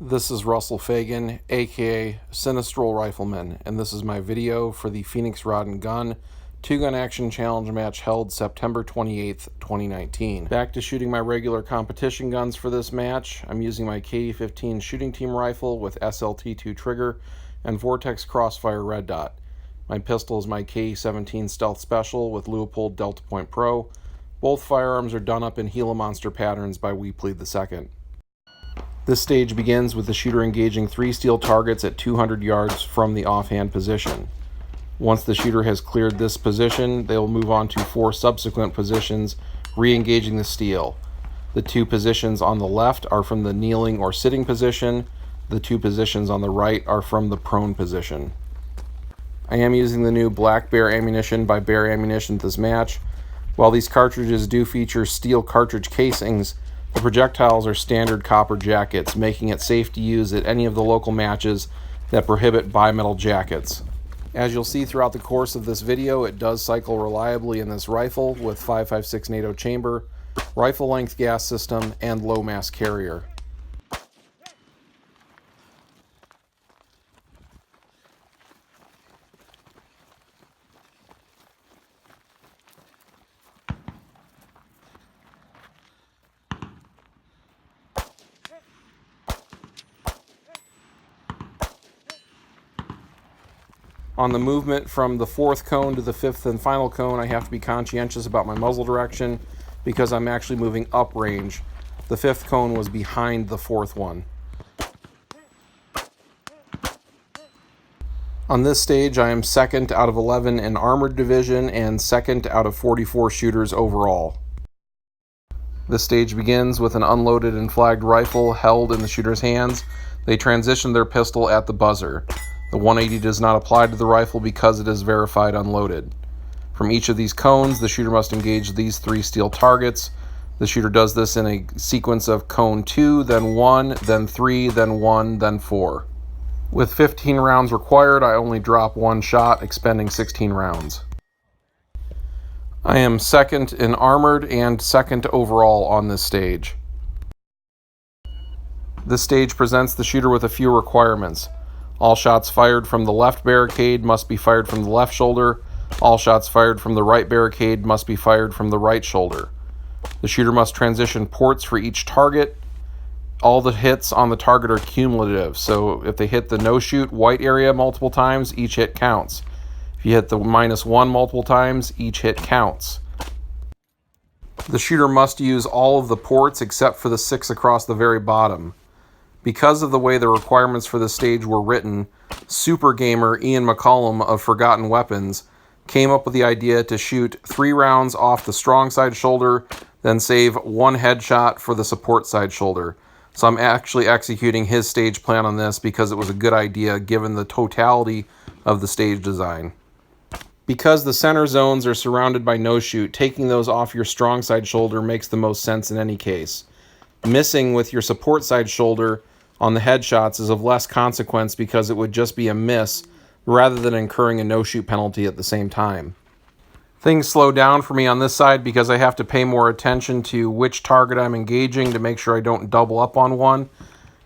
This is Russell Fagan, aka Sinistral Rifleman, and this is my video for the Phoenix Rod and Gun 2-Gun Action Challenge match held September 28th, 2019. Back to shooting my regular competition guns for this match. I'm using my KD-15 shooting team rifle with SLT2 trigger and Vortex Crossfire red dot. My pistol is my KD-17 Stealth Special with Leupold Delta Point Pro. Both firearms are done up in Gila Monster patterns by We Plead II. This stage begins with the shooter engaging 3 steel targets at 200 yards from the offhand position. Once the shooter has cleared this position, they will move on to 4 subsequent positions, re-engaging the steel. The 2 positions on the left are from the kneeling or sitting position. The 2 positions on the right are from the prone position. I am using the new Black Bear ammunition by Bear Ammunition this match. While these cartridges do feature steel cartridge casings, the projectiles are standard copper jackets, making it safe to use at any of the local matches that prohibit bimetal jackets. As you'll see throughout the course of this video, it does cycle reliably in this rifle with 5.56 NATO chamber, rifle length gas system, and low mass carrier. On the movement from the 4th cone to the 5th and final cone, I have to be conscientious about my muzzle direction because I'm actually moving uprange. The 5th cone was behind the 4th one. On this stage, I am 2nd out of 11 in Armored Division and 2nd out of 44 shooters overall. This stage begins with an unloaded and flagged rifle held in the shooter's hands. They transition their pistol at the buzzer. The 180 does not apply to the rifle because it is verified unloaded. From each of these cones, the shooter must engage these 3 steel targets. The shooter does this in a sequence of cone 2, then 1, then 3, then 1, then 4. With 15 rounds required, I only drop 1 shot, expending 16 rounds. I am 2nd in Armored and 2nd overall on this stage. This stage presents the shooter with a few requirements. All shots fired from the left barricade must be fired from the left shoulder. All shots fired from the right barricade must be fired from the right shoulder. The shooter must transition ports for each target. All the hits on the target are cumulative, so if they hit the no-shoot white area multiple times, each hit counts. If you hit the -1 multiple times, each hit counts. The shooter must use all of the ports except for the 6 across the very bottom. Because of the way the requirements for this stage were written, super gamer Ian McCollum of Forgotten Weapons came up with the idea to shoot 3 rounds off the strong side shoulder, then save 1 headshot for the support side shoulder. So I'm actually executing his stage plan on this because it was a good idea given the totality of the stage design. Because the center zones are surrounded by no-shoot, taking those off your strong side shoulder makes the most sense in any case. Missing with your support side shoulder on the headshots is of less consequence because it would just be a miss rather than incurring a no-shoot penalty at the same time. Things slow down for me on this side because I have to pay more attention to which target I'm engaging to make sure I don't double up on one.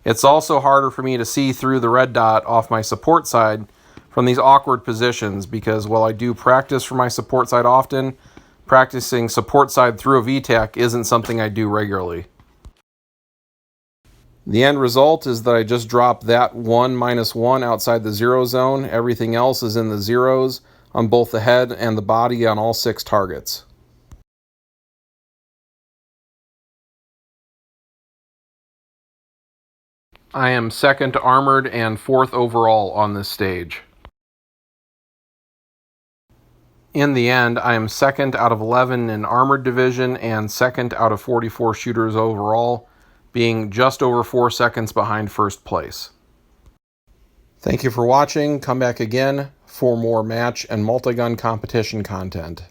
It's also harder for me to see through the red dot off my support side from these awkward positions because while I do practice for my support side often, practicing support side through a VTAC isn't something I do regularly. The end result is that I just dropped that 1 - 1 outside the 0 zone. Everything else is in the zeros on both the head and the body on all 6 targets. I am 2nd Armored and 4th overall on this stage. In the end, I am 2nd out of 11 in Armored Division and 2nd out of 44 shooters overall, being just over 4 seconds behind 1st place. Thank you for watching. Come back again for more match and multi-gun competition content.